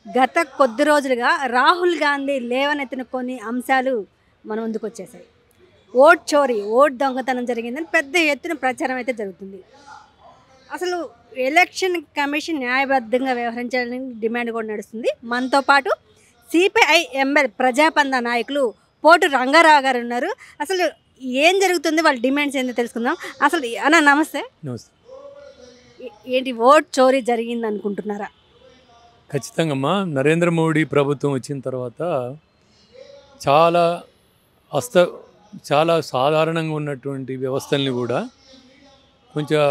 గత కొద్ది రోజులుగా రాహుల్ గాంధీ లేవనెత్తిన కొన్ని అంశాలు మన ముందుకు వచ్చేసాయి. ఓట్ చోరీ, ఓట్ దొంగతనం జరిగిందని పెద్ద ఎత్తున ప్రచారం అయితే జరుగుతుంది. అసలు ఎలక్షన్ కమిషన్ న్యాయబద్ధంగా వ్యవహరించాలని డిమాండ్ కూడా నడుస్తుంది. మనతో పాటు సిపిఐ ఎంఎల్ ప్రజాపంద నాయకులు పోటు రంగారావు గారు ఉన్నారు. అసలు ఏం జరుగుతుంది, వాళ్ళ డిమాండ్స్ ఏంటో తెలుసుకుందాం. అసలు అన్న నమస్తే. నమస్తే. ఏంటి ఓట్ చోరీ జరిగింది అనుకుంటున్నారా? ఖచ్చితంగా అమ్మా, నరేంద్ర మోడీ ప్రభుత్వం వచ్చిన తర్వాత చాలా చాలా సాధారణంగా ఉన్నటువంటి వ్యవస్థల్ని కూడా కొంచెం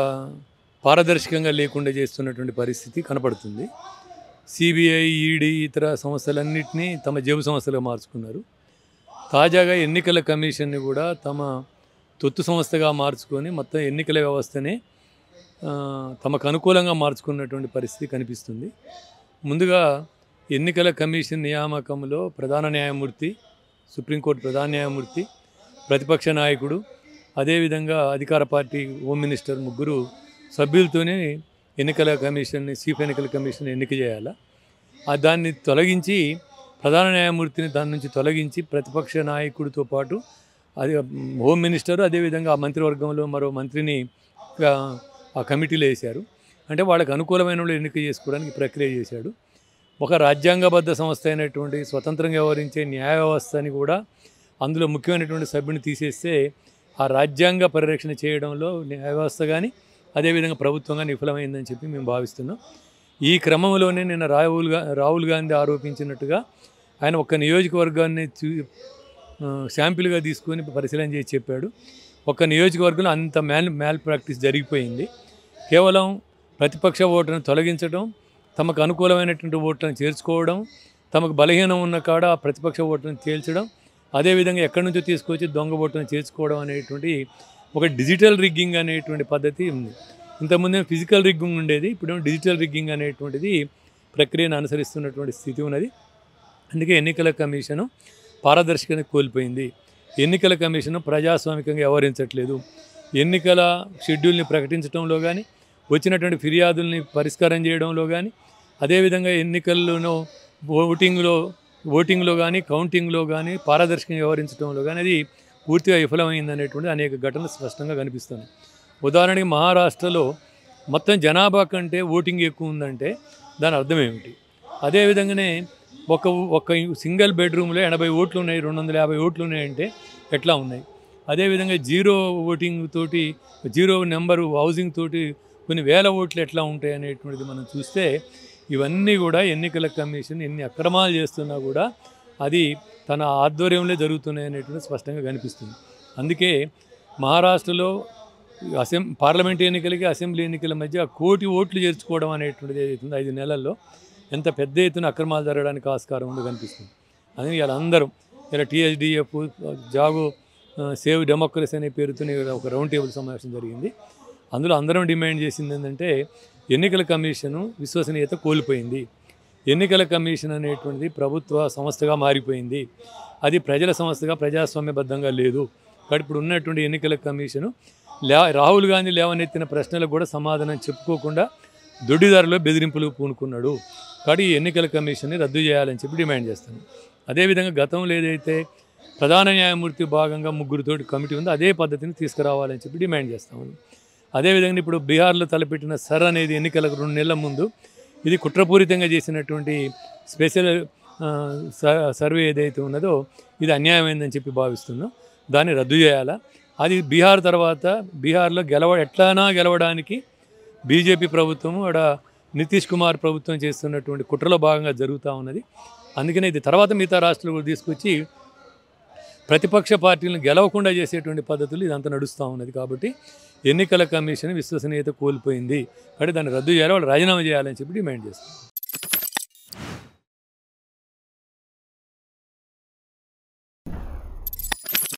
పారదర్శకంగా లేకుండా చేస్తున్నటువంటి పరిస్థితి కనపడుతుంది. సిబిఐ, ఈడీ ఇతర సంస్థలన్నింటినీ తమ జేబు సంస్థలుగా మార్చుకున్నారు. తాజాగా ఎన్నికల కమిషన్ని కూడా తమ తొత్తు సంస్థగా మార్చుకొని మొత్తం ఎన్నికల వ్యవస్థనే తమకు అనుకూలంగా మార్చుకున్నటువంటి పరిస్థితి కనిపిస్తుంది. ముందుగా ఎన్నికల కమిషన్ నియామకంలో ప్రధాన న్యాయమూర్తి, సుప్రీంకోర్టు ప్రధాన న్యాయమూర్తి, ప్రతిపక్ష నాయకుడు, అదేవిధంగా అధికార పార్టీ హోమ్ మినిస్టర్ ముగ్గురు సభ్యులతోనే ఎన్నికల కమిషన్ని, చీఫ్ ఎన్నికల కమిషన్ ఎన్నిక చేయాలి. దాన్ని తొలగించి ప్రధాన న్యాయమూర్తిని దాని నుంచి తొలగించి ప్రతిపక్ష నాయకుడితో పాటు అది హోమ్ మినిస్టర్, అదేవిధంగా ఆ మంత్రివర్గంలో మరో మంత్రిని ఆ కమిటీలో వేశారు. అంటే వాళ్ళకి అనుకూలమైన వాళ్ళు ఎన్నిక చేసుకోవడానికి ప్రక్రియ చేశాడు. ఒక రాజ్యాంగబద్ధ సంస్థ అయినటువంటి స్వతంత్రంగా వ్యవహరించే న్యాయ వ్యవస్థని కూడా అందులో ముఖ్యమైనటువంటి సభ్యుని తీసేస్తే ఆ రాజ్యాంగ పరిరక్షణ చేయడంలో న్యాయ వ్యవస్థ కానీ అదేవిధంగా ప్రభుత్వం కానీ విఫలమైందని చెప్పి మేము భావిస్తున్నాం. ఈ క్రమంలోనే నిన్న రాహుల్ గాంధీ ఆరోపించినట్టుగా ఆయన ఒక నియోజకవర్గాన్ని శాంపిల్గా తీసుకొని పరిశీలన చేసి చెప్పాడు. ఒక నియోజకవర్గంలో అంత మ్యాల్ ప్రాక్టీస్ జరిగిపోయింది. కేవలం ప్రతిపక్ష ఓటును తొలగించడం, తమకు అనుకూలమైనటువంటి ఓట్లను చేర్చుకోవడం, తమకు బలహీనం ఉన్న కాడ ప్రతిపక్ష ఓట్లను తేల్చడం, అదేవిధంగా ఎక్కడి నుంచో తీసుకొచ్చి దొంగ ఓట్లను చేర్చుకోవడం అనేటువంటి ఒక డిజిటల్ రిగ్గింగ్ అనేటువంటి పద్ధతి ఉంది. ఇంతకుముందే ఫిజికల్ రిగ్గింగ్ ఉండేది, ఇప్పుడు డిజిటల్ రిగ్గింగ్ అనేటువంటిది ప్రక్రియను అనుసరిస్తున్నటువంటి స్థితి ఉన్నది. అందుకే ఎన్నికల కమిషను పారదర్శకత కోల్పోయింది. ఎన్నికల కమిషను ప్రజాస్వామికంగా వ్యవహరించట్లేదు. ఎన్నికల షెడ్యూల్ని ప్రకటించడంలో కానీ, వచ్చినటువంటి ఫిర్యాదుల్ని పరిష్కారం చేయడంలో కానీ, అదేవిధంగా ఎన్నికల్లోనూ ఓటింగ్లో కానీ కౌంటింగ్లో కానీ పారదర్శకంగా వ్యవహరించడంలో కానీ అది పూర్తిగా విఫలమైంది అనేటువంటి అనేక ఘటనలు స్పష్టంగా కనిపిస్తున్నాయి. ఉదాహరణకి మహారాష్ట్రలో మొత్తం జనాభా కంటే ఓటింగ్ ఎక్కువ ఉందంటే దాని అర్థం ఏమిటి? అదేవిధంగానే ఒక సింగిల్ బెడ్రూమ్లో 80 ఓట్లు ఉన్నాయి, 250 ఓట్లు ఉన్నాయంటే ఎట్లా ఉన్నాయి? అదేవిధంగా జీరో ఓటింగ్ తోటి, జీరో నెంబరు హౌసింగ్ తోటి కొన్ని వేల ఓట్లు ఎట్లా ఉంటాయి అనేటువంటిది మనం చూస్తే ఇవన్నీ కూడా ఎన్నికల కమిషన్ ఎన్ని అక్రమాలు చేస్తున్నా కూడా అది తన ఆధ్వర్యంలో జరుగుతున్నాయి అనేటువంటి స్పష్టంగా కనిపిస్తుంది. అందుకే మహారాష్ట్రలో పార్లమెంట్ ఎన్నికలకి అసెంబ్లీ ఎన్నికల మధ్య 1 కోటి ఓట్లు చేర్చుకోవడం అనేటువంటిది ఏదైతుంది 5 నెలల్లో ఎంత పెద్ద ఎత్తున అక్రమాలు జరగడానికి ఆస్కారం ఉందో కనిపిస్తుంది. అందుకే వీళ్ళందరూ ఇలా TSDF, జాగో, సేవ్ డెమోక్రసీ అనే పేరుతో ఒక రౌండ్ టేబుల్ సమావేశం జరిగింది. అందులో అందరం డిమాండ్ చేసింది ఏంటంటే ఎన్నికల కమిషను విశ్వసనీయత కోల్పోయింది. ఎన్నికల కమిషన్ అనేటువంటిది ప్రభుత్వ సంస్థగా మారిపోయింది. అది ప్రజల సంస్థగా ప్రజాస్వామ్యబద్ధంగా లేదు. కాబట్టి ఇప్పుడు ఉన్నటువంటి ఎన్నికల కమిషను రాహుల్ గాంధీ లేవనెత్తిన ప్రశ్నలకు కూడా సమాధానం చెప్పుకోకుండా దొడ్డిదారిలో బెదిరింపులు పూనుకున్నాడు. కాబట్టి ఈ ఎన్నికల కమిషన్ని రద్దు చేయాలని చెప్పి డిమాండ్ చేస్తాను. అదేవిధంగా గతంలో ఏదైతే ప్రధాన న్యాయమూర్తి భాగంగా ముగ్గురితోటి కమిటీ ఉందో అదే పద్ధతిని తీసుకురావాలని చెప్పి డిమాండ్ చేస్తాము. అదేవిధంగా ఇప్పుడు బీహార్లో తలపెట్టిన సర్ అనేది ఎన్నికలకు 2 నెలల ముందు ఇది కుట్రపూరితంగా చేసినటువంటి స్పెషల్ సర్వే ఏదైతే ఉన్నదో ఇది అన్యాయమైందని చెప్పి భావిస్తున్నాం. దాన్ని రద్దు చేయాలా. అది బీహార్ తర్వాత బీహార్లో ఎట్లైనా గెలవడానికి బీజేపీ ప్రభుత్వము నితీష్ కుమార్ ప్రభుత్వం చేస్తున్నటువంటి కుట్రలో భాగంగా జరుగుతూ ఉన్నది. అందుకనే ఇది తర్వాత మిగతా రాష్ట్రాలు కూడా తీసుకొచ్చి ప్రతిపక్ష పార్టీలను గెలవకుండా చేసేటువంటి పద్ధతులు ఇదంతా నడుస్తూ ఉన్నది. కాబట్టి ఎన్నికల కమిషన్ విశ్వసనీయత కోల్పోయింది. కాబట్టి దాన్ని రద్దు చేయాలి, వాళ్ళు రాజీనామా చేయాలని చెప్పి డిమాండ్ చేస్తారు.